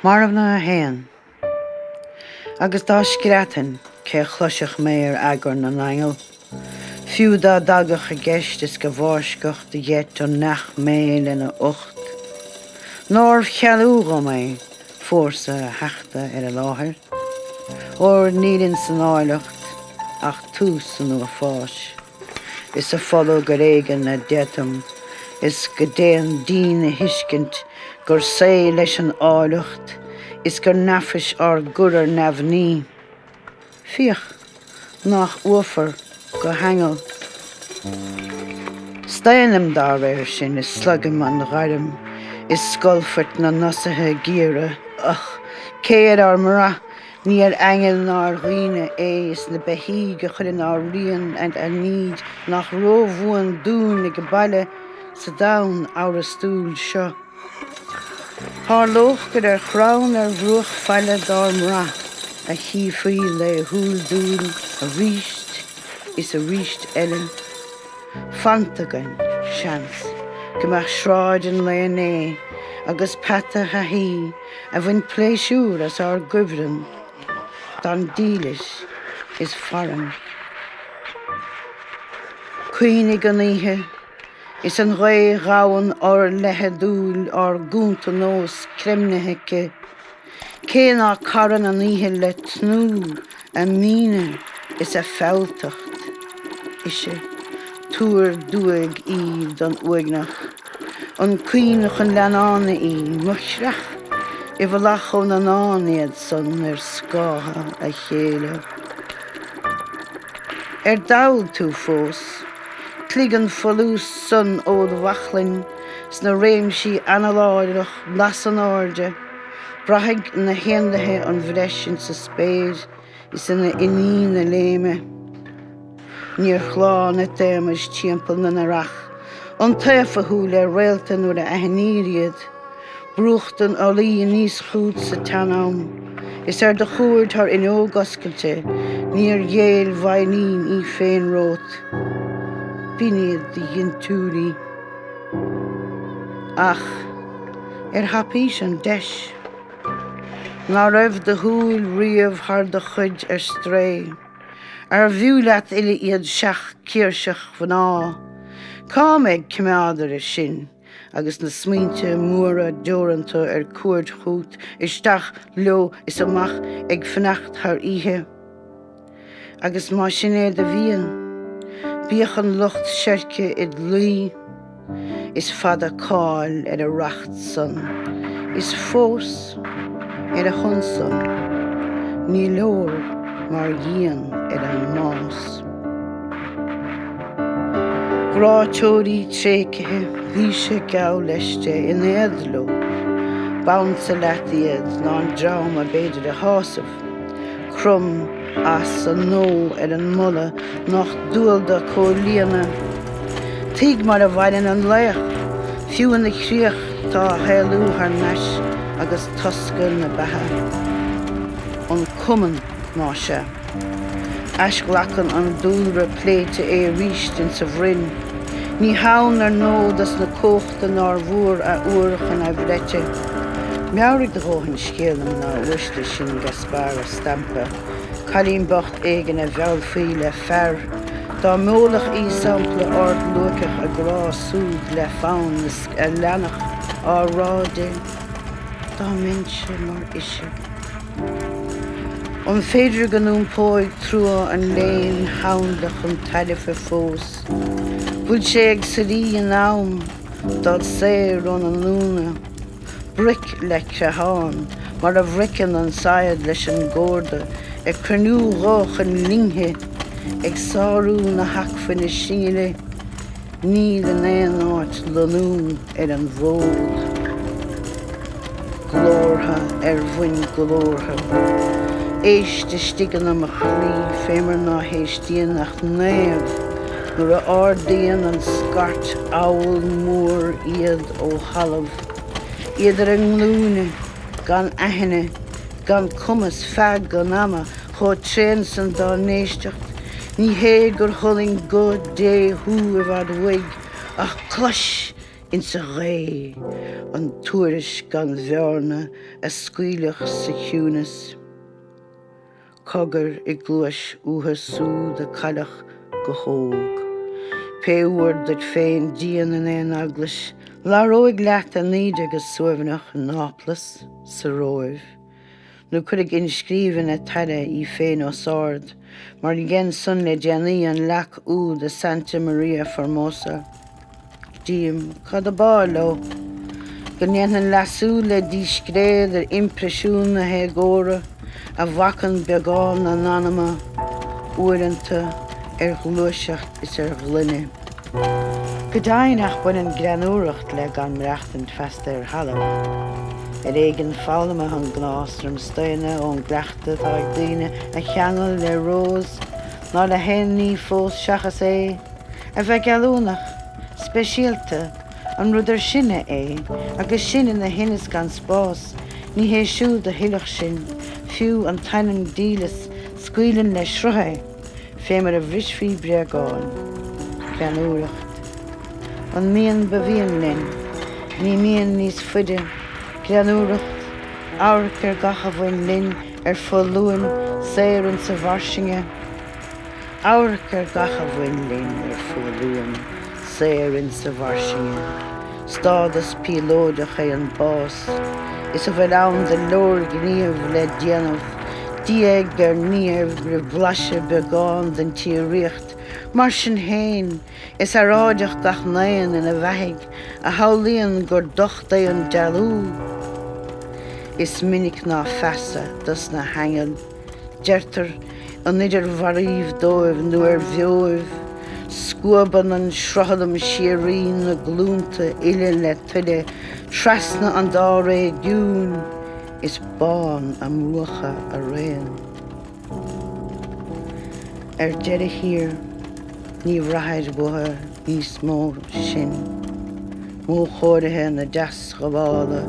Marbhnai hain. Agus dá screatan cé chluiseach mé agur na naingel. Fiú dá dagach a gceist is go bhórscocht de dhéit ó nach mé lena ucht. Nóir chealú go mé fórsa heachta a láthir. Or nílinn san áilecht ach tú san ua fáis. Is a follow go réigen na deatam. Is go déan dín a hiiscint gur sé leis an áilecht. Is gur nafis ar gurar navní. Fíoch nach uafar go hangel. Stainam dá réir sin is slugam an ghairm. Is scolfort na nasathe gíre. Ach, céad ar mara. Níor angel nar riine is na behí go chuir ná rion and a níd nach rómhuan dún go baile sa dain ára stúl seo. Thar loch go chrán bhruach feile dar mra a hí faoi le húl dúil a ríist is a ríist eile. Fantagan seans go meach shráidin le né agus pata ha hí a bhain pléisiúr as ar gubran. Dan dílis is faran. Cuoine go níthe is an ré ráhan ar lethe dúil ar gúnta nós cremnithe. Cé ná caran an níthe le tnú a míne is a felltacht. Ise túr dúig í don uignach. An cuoinech an leanána í muisreach. I bhlach ón an ánéad san scátha a chéile. Dáil tú fós, clígan folús san ód wachlainn sna réimsí analáideach las an áirde, brathig na héandathe an bhreisin sa spéir is ina iní na léime. Níor chláán na téimeas timpeall na narach, an taifeú le réalta nuair a aithníriad. Brúchtan á líon níos chúd sa tanám. Is de chúir tar in ógascailte, níor dhéal bhaidín í féin rót. Bíniad de dhintúrí. Ach, hapís an deis. Ná raibh de húil riamh thar de chuid stré. Ar bhiúlaat ile iad seach cíirseach faná. Cá méid cimeádar is sin. Agus na smínte móra deoranta cuairt chút isteach leo is amach ag fanacht thar ihe. Agus má sin é de bhíon, bíoch an lucht seirce I luí, is fada cáil a racht san, is fós a chunsan, ní leor mar gíon an más. Gráteoirí trécithe, bhíse gabh leiste in éadló. Bounce leat iad ná an drám a beidir a hásamh. Crum as an nó an mulla nach dúilda cóilíana. Tuig mar a bhailinn an léach, fiú na chríoch tá héalú thar neis agus tosca na bethe. An cumann ná se. Aisglachan an dúlra pléite ríist in sa bhrinn. Ní hawn ar nódas na cóchta nar bhúr a uirichan a bhreite. Meabhraigh de hóthain scéalam ná uiste sin gaspar a stampa. Cailín bocht éigen a bheall faoi le fearr. Dá mólach í sampla ard luachach a grá súd le fán a leanach á rádé. Dá mense mar ise. An féidir ganún póig trua an léin haundach an tailefa fós. Bhfuil sé ag sarí an am, dá sé ron an lúna. Bric le creháin, mar a bhricin an sayad leis an górda, ag crenú rách an linghe, ag sáú na hacfin is síle, ní den éon áit lanún an bhód. Glórtha bhain glórtha. Éiste stigan am a chlí fémar ná héistíon nach néamh, nuair a ardíonn an scart áil mór iad ó halamh. Iadar an glúne, gan aithne, gan cumas feag gan ama, chó tréan san dá néisteacht, ní hé gur thuling go dé hú a bhd uig, ach clois in sa ré an tuairis gan bhearna a scuilech sa chiúnas. Cogur I gluais uair sú de cailech go hóg. Péúir dat féin dían in éon aglas, láróig leat a níide go suimhnach náplas sa róibh. Nu chuig inscríbin a taire I féin ó sard, mar ghen sun le déanaí an leach ú de Santa Maria Formosa. Díam cad a bálo, go nnéan lasú le díscréad ar impresiún na hégóra a bhacan beagán an anama uaireanta gluaiseacht is glunne. Go dainach buin an granúireacht le gan mreachtant festa Halloween. Éigen fálamach an gnástrum stoine ón gleachta tá ag daoine a cheangal le rós ná le henní fós seachas a bheith galúnach, speisialta an rudidir sinne agus sinne na hinnis gan spás, ní hé siúd a hiilech sin, fiú an tainan dílas scuilen le sruthe, fé mar a bhrisfí breagáin, granúireacht. An míon bhíon linn, ní míon níos fuide, granúireacht, áircear gacha bhain linn fóluain saorann sa bharsinge. Áircear gacha bhain linn fóluain saorann sa bharsinge. Stádas pílóideach an bás, is a bheith ann de leor gníomh le déanamh, diaag níomh ri bhlaise beagán den tíoríocht, mar sin héin is a ráideach gach naon in a bheithig a haolaíonn gur docht é an dealú. Is minic ná feasa dus na hangel, deirtar an idir bharíomh dóibh nuair bheoibh, scuaban an srothadam siarín na glúnta ile le tuile, trasna an dá ré dún, is bán a mruacha a réan. Deire hir, ní bhraithid butha níos mó sin, mó chóirithe na deas go bhála,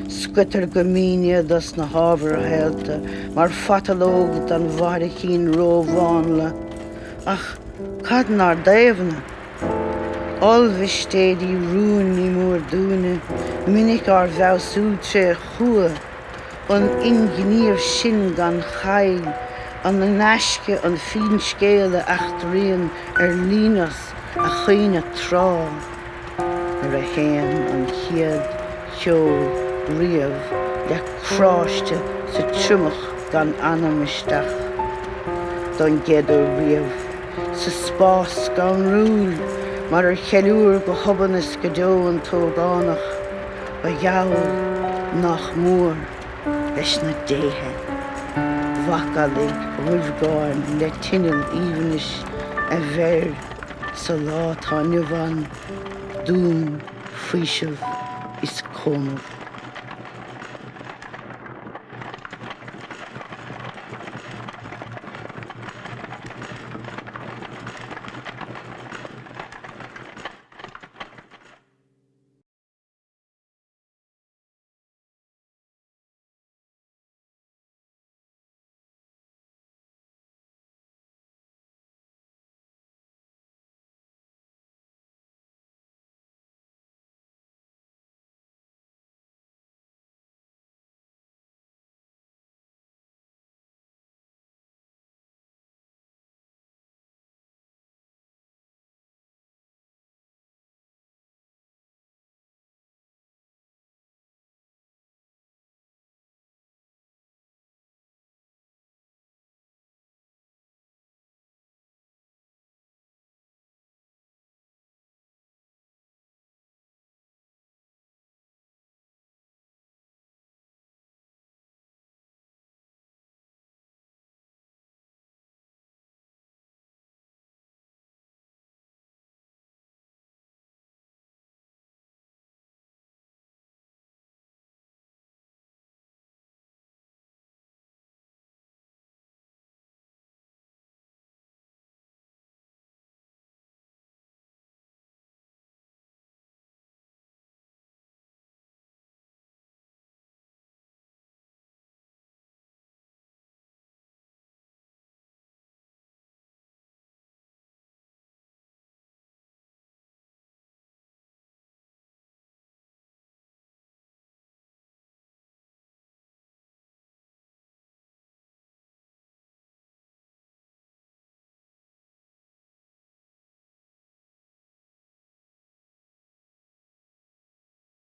scuitar go míne dus na hábhar héalta, mar fatalóg dan bharicín rómháinla, ach cad nar daobhna. Olbhistéadí rún ní mór dúine, minic ar bheabhsú tre chua, an ingníomh sin gan chail, an na neisce an fin scéile achtaríonn línas a chuoine trá. Ar a héan an chiad cheol riamh le chráiste sa triumach gan anamisteach. Don gcéadú riamh sa spás gan rúil, mar ar cheiliúr go hobanas go deo an tógánach, ba gheall nach mór leis na déithe. Bhacaigh roimhgáin le tinil íhanis a bhéir sa lá tá nimhan, dún faoisimh is cónamh.